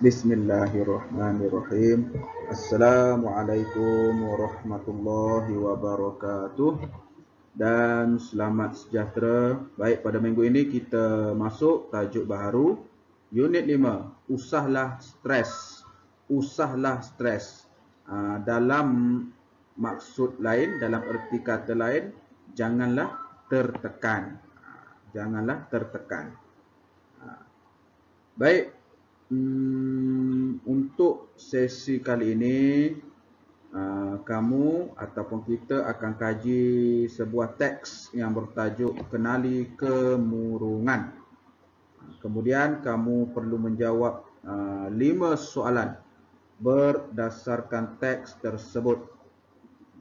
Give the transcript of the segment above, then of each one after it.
Bismillahirrahmanirrahim. Assalamualaikum warahmatullahi wabarakatuh. Dan selamat sejahtera. Baik, pada minggu ini kita masuk tajuk baharu. Unit 5. Usahlah stres. Usahlah stres. Dalam maksud lain, dalam erti kata lain, janganlah tertekan. Janganlah tertekan. Baik, untuk sesi kali ini, kamu ataupun kita akan kaji sebuah teks yang bertajuk Kenali Kemurungan. Kemudian kamu perlu menjawab 5 soalan berdasarkan teks tersebut.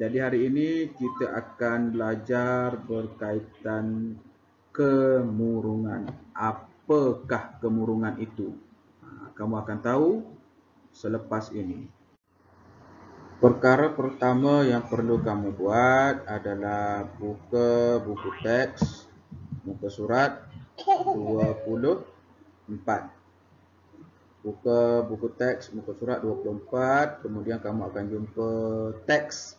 Jadi hari ini kita akan belajar berkaitan kemurungan. Apakah kemurungan itu? Kamu akan tahu selepas ini. Perkara pertama yang perlu kamu buat adalah buka buku teks, muka surat 24. Buka buku teks, muka surat 24, kemudian kamu akan jumpa teks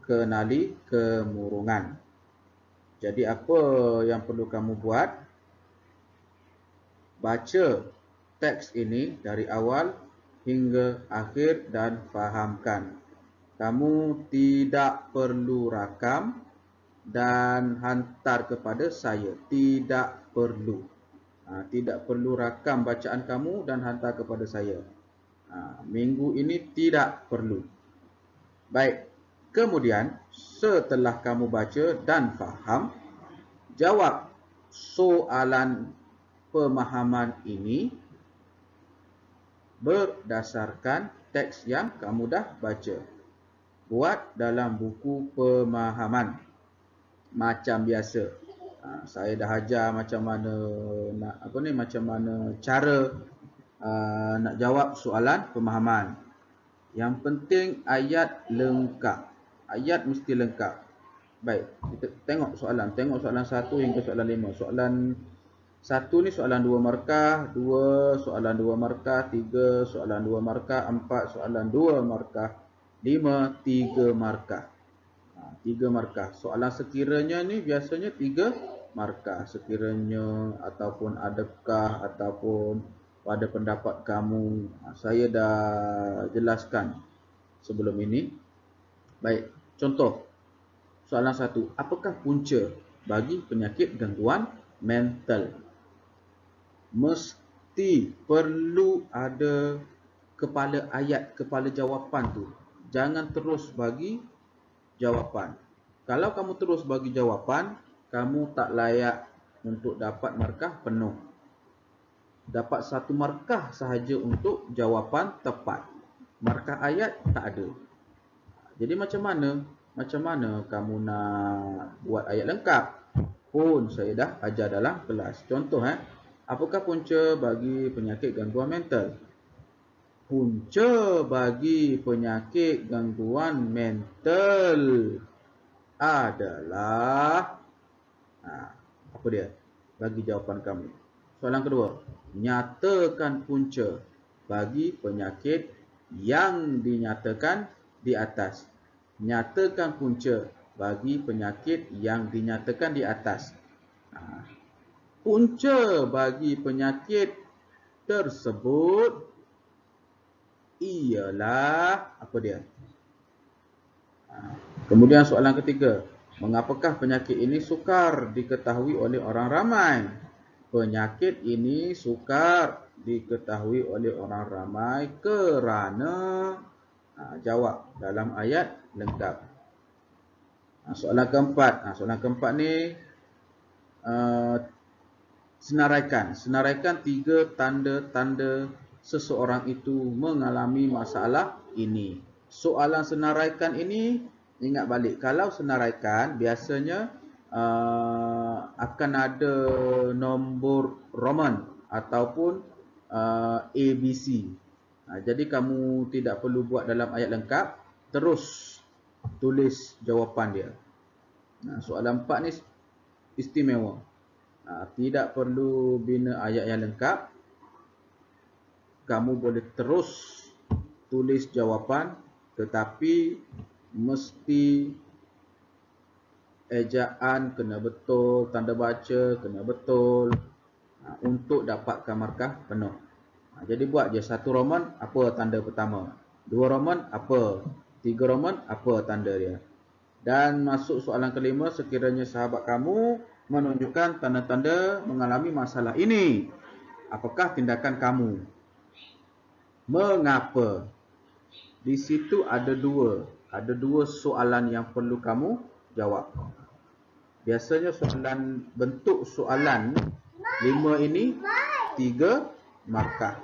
Kenali Kemurungan. Jadi apa yang perlu kamu buat? Baca teks ini dari awal hingga akhir dan fahamkan. Kamu tidak perlu rakam dan hantar kepada saya. Tidak perlu. Tidak perlu rakam bacaan kamu dan hantar kepada saya. Minggu ini tidak perlu. Baik. Kemudian setelah kamu baca dan faham, jawab soalan pemahaman ini berdasarkan teks yang kamu dah baca. Buat dalam buku pemahaman macam biasa. Saya dah ajar macam mana cara nak jawab soalan pemahaman. Yang penting ayat lengkap. Ayat mesti lengkap. Baik, kita tengok soalan 1 hingga soalan 5. Soalan 1 ni soalan 2 markah, 2 soalan 2 markah, 3 soalan 2 markah, 4 soalan 2 markah, 5 3 markah. 3 markah. Soalan sekiranya ni biasanya 3 markah. Sekiranya ataupun adakah ataupun pada pendapat kamu, saya dah jelaskan sebelum ini. Baik, contoh soalan 1. Apakah punca bagi penyakit gangguan mental? Mesti perlu ada kepala ayat, kepala jawapan tu. Jangan terus bagi jawapan. Kalau kamu terus bagi jawapan, kamu tak layak untuk dapat markah penuh. Dapat 1 markah sahaja untuk jawapan tepat. Markah ayat tak ada. Jadi macam mana kamu nak buat ayat lengkap? Pun saya dah ajar dalam kelas. Contoh apakah punca bagi penyakit gangguan mental? Punca bagi penyakit gangguan mental adalah apa dia? Bagi jawapan kamu. Soalan kedua, nyatakan punca bagi penyakit yang dinyatakan di atas. Nyatakan punca bagi penyakit yang dinyatakan di atas. Punca bagi penyakit tersebut ialah apa dia? Kemudian soalan ketiga, mengapakah penyakit ini sukar diketahui oleh orang ramai? Penyakit ini sukar diketahui oleh orang ramai kerana jawab dalam ayat lengkap. Soalan keempat ni senaraikan 3 tanda-tanda seseorang itu mengalami masalah ini. Soalan senaraikan ini, ingat balik, kalau senaraikan biasanya akan ada nombor Roman ataupun ABC. Jadi kamu tidak perlu buat dalam ayat lengkap, terus tulis jawapan dia. Soalan 4 ni istimewa. Tidak perlu bina ayat yang lengkap. kamu boleh terus tulis jawapan, tetapi mesti ejaan kena betul, tanda baca kena betul untuk dapatkan markah penuh. Jadi buat je 1 Roman apa tanda pertama, 2 Roman apa, 3 Roman apa tanda dia. Dan masuk soalan kelima, sekiranya sahabat kamu menunjukkan tanda-tanda mengalami masalah ini, apakah tindakan kamu? Mengapa? Di situ ada dua soalan yang perlu kamu jawab. Biasanya soalan, bentuk soalan 5 ini 3 markah.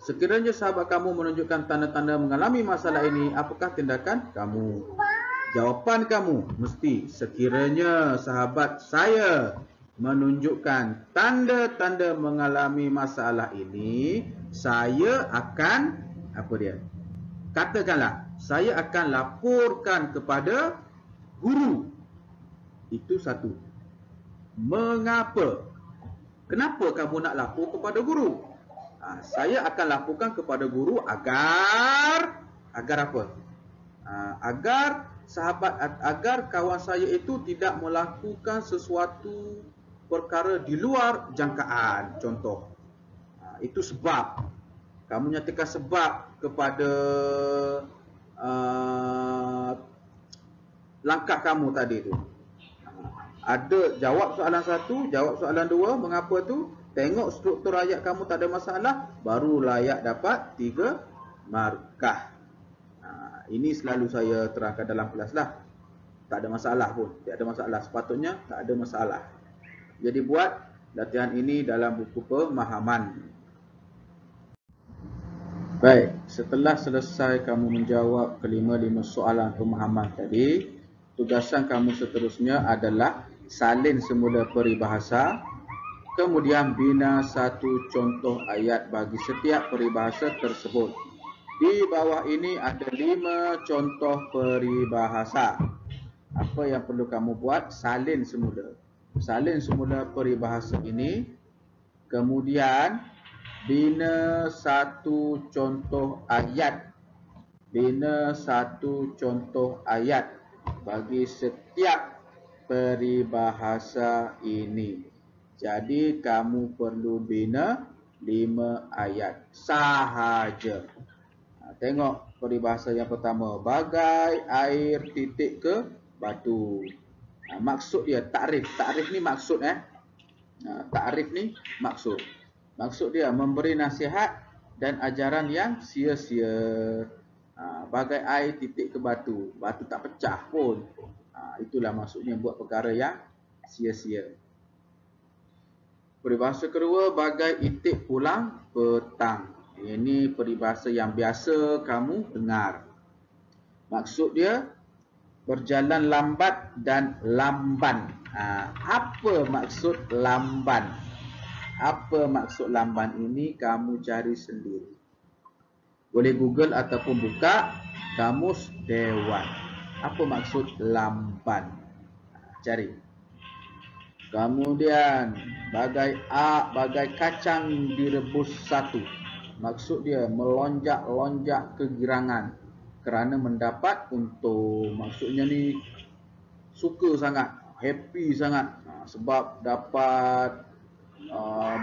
Sekiranya sahabat kamu menunjukkan tanda-tanda mengalami masalah ini, apakah tindakan kamu? Jawapan kamu mesti, sekiranya sahabat saya menunjukkan tanda-tanda mengalami masalah ini, saya akan, apa dia? Katakanlah, saya akan laporkan kepada guru. Itu satu. Mengapa? Kenapa kamu nak lapor kepada guru? Saya akan laporkan kepada guru agar apa? Agar kawan saya itu tidak melakukan sesuatu perkara di luar jangkaan. Contoh, itu sebab. Kamu nyatakan sebab kepada langkah kamu tadi tu. Ada jawab soalan 1, jawab soalan 2, mengapa tu? Tengok struktur ayat kamu tak ada masalah, baru layak dapat 3 markah. Ini selalu saya terangkan dalam kelas lah. Tak ada masalah pun. Tak ada masalah. Sepatutnya tak ada masalah. Jadi buat latihan ini dalam buku pemahaman. Baik, setelah selesai kamu menjawab kelima-lima soalan pemahaman tadi, tugasan kamu seterusnya adalah salin semula peribahasa, kemudian bina satu contoh ayat bagi setiap peribahasa tersebut. Di bawah ini ada 5 contoh peribahasa. Apa yang perlu kamu buat? Salin semula. Salin semula peribahasa ini. Kemudian bina satu contoh ayat. Bina satu contoh ayat bagi setiap peribahasa ini. Jadi kamu perlu bina 5 ayat sahaja. Tengok peribahasa yang pertama. Bagai air titik ke batu. Maksud dia, takrif. Takrif ni maksud takrif ni maksud. Maksud dia memberi nasihat dan ajaran yang sia-sia. Bagai air titik ke batu. Batu tak pecah pun. Itulah maksudnya buat perkara yang sia-sia. Peribahasa kedua, bagai itik pulang petang. Ini peribahasa yang biasa kamu dengar. Maksud dia berjalan lambat dan lamban. Apa maksud lamban? Apa maksud lamban ini kamu cari sendiri. Boleh Google ataupun buka Kamus Dewan. Apa maksud lamban? Cari. Kemudian bagai kacang direbus satu. Maksud dia melonjak-lonjak kegirangan kerana mendapat untung. Maksudnya ni suka sangat, happy sangat sebab dapat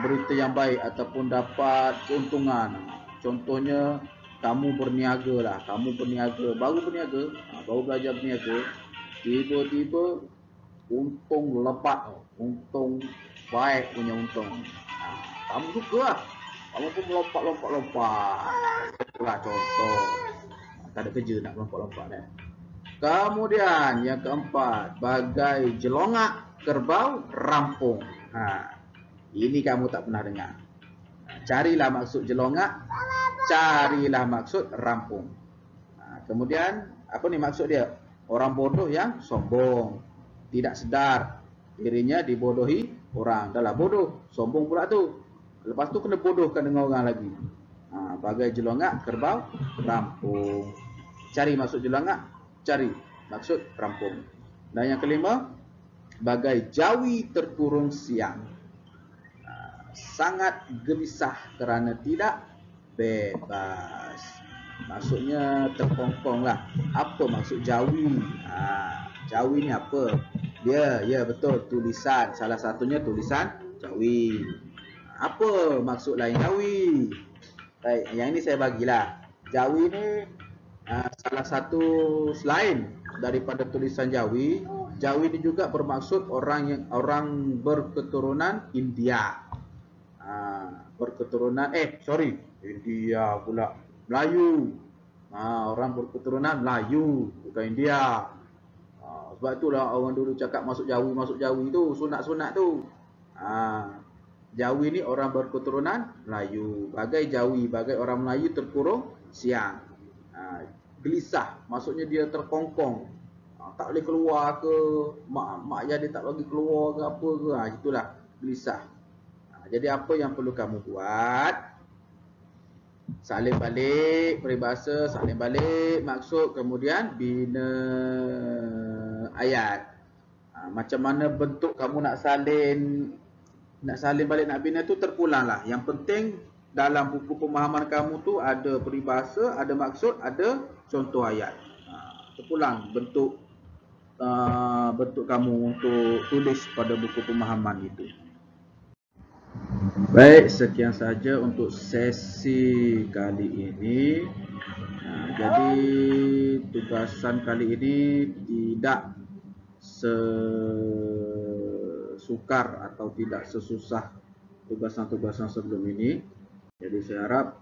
berita yang baik ataupun dapat keuntungan. Contohnya kamu berniaga lah, baru belajar berniaga, tiba-tiba untung lebat, untung baik punya untung. Kamu suka lah, kamu pun melompat-lompat. Itulah contoh. Tak ada kerja nak melompat-lompat kan. Kemudian yang keempat, bagai jelongak kerbau rampung. Ini kamu tak pernah dengar. Carilah maksud jelongak, carilah maksud rampung. Kemudian apa ni maksud dia? Orang bodoh yang sombong, tidak sedar dirinya dibodohi orang. Dah lah bodoh, sombong pula tu. Lepas tu kena bodohkan dengan orang lagi. Bagai jelongak kerbau rampung. Cari maksud jelongak, cari maksud rampung. Dan yang kelima, bagai jawi terkurung siang. sangat gelisah kerana tidak bebas. Maksudnya terkongkong lah. Apa maksud jawi? Jawi ni apa? Ya betul, tulisan. Salah satunya tulisan jawi. Apa maksud lain jawi? Baik, yang ini saya bagilah. Jawi ni salah satu selain daripada tulisan jawi. Jawi ni juga bermaksud orang berketurunan India. India pula, Melayu. Orang berketurunan Melayu, bukan India. Sebab itulah orang dulu cakap masuk Jawi tu, sunat-sunat tu. Jawi ni orang berketurunan Melayu. Bagai Jawi, bagai orang Melayu terkurung siang. Gelisah, maksudnya dia terkongkong. Tak boleh keluar ke, mak ayah dia tak bagi keluar ke apa ke. Itulah gelisah. Jadi apa yang perlu kamu buat? Salin balik peribahasa, salin balik maksud, kemudian bina ayat. Macam mana bentuk kamu nak salin balik, nak bina tu terpulanglah. Yang penting dalam buku pemahaman kamu tu ada peribahasa, ada maksud, ada contoh ayat. Terpulang bentuk kamu untuk tulis pada buku pemahaman itu. Baik, sekian saja untuk sesi kali ini. Jadi tugasan kali ini tidak sesukar atau tidak sesusah tugasan-tugasan sebelum ini. Jadi saya harap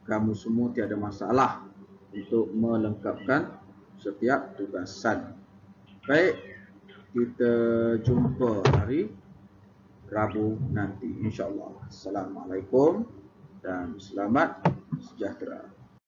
kamu semua tiada masalah untuk melengkapkan setiap tugasan. Baik, kita jumpa hari Rabu nanti, insyaAllah. Assalamualaikum dan selamat sejahtera.